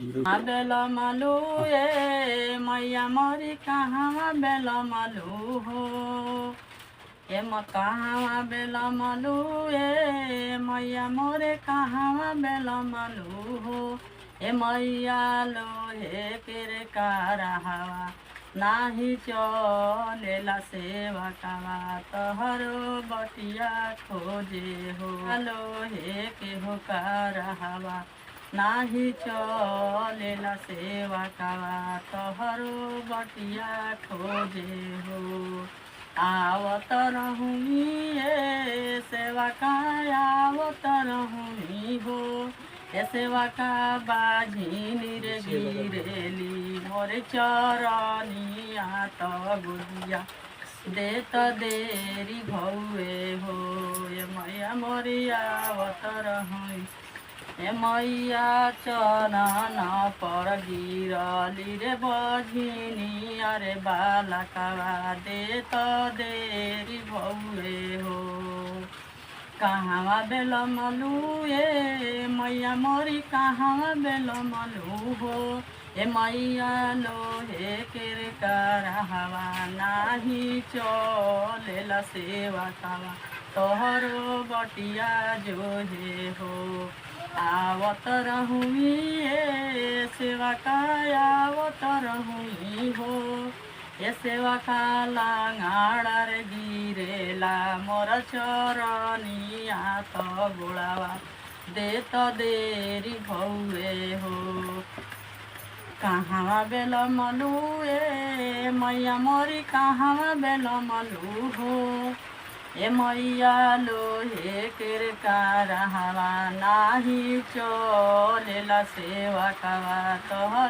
बेल मालू ए मैया मोरी कहाँ बेल मालू हो ए म कहाँ बेल मालू ए मैया मोरे कहाँ बेल मालू हो ए मैया लो हे केरे कारहवा नाही चलेला सेवा कावा तोहरो बटिया खोजे हो लो हे के हो कारहवा नाही चलेला सेवा कावा तोहरो बटिया खोजे हो आवत रहूँ ये सेवा का आवत रहूँ हो ए सेवा का बाझी रे गिरेली मोरे चरनिया तो गुदिया देत देरी भौए हो ये मैया मोरिया आवत रहूँ ए मैया चनन पर गिरली रे बझिनी अरे बालकवा देत देरी भौए हो कहाँ बेल मलू ए मैया मोरी कहाँ बेल मलू हो ए मैया लोहे केर करहवा नाही चलेला सेवा कावा तोहरो बटिया जो हे हो आवत रहूँ ए सेवा का आवत रहूँ हो ए सेवा का लांगाड़ गिरेला मोर चरनिया तो गोड़ावा देत देरी भौए हो कहाँ बेल मलू ए मैया मोरी कहाँ बेल मलू हो ए मैया लोहे केर कारहवा नाही चलेला सेवा कावा तोहर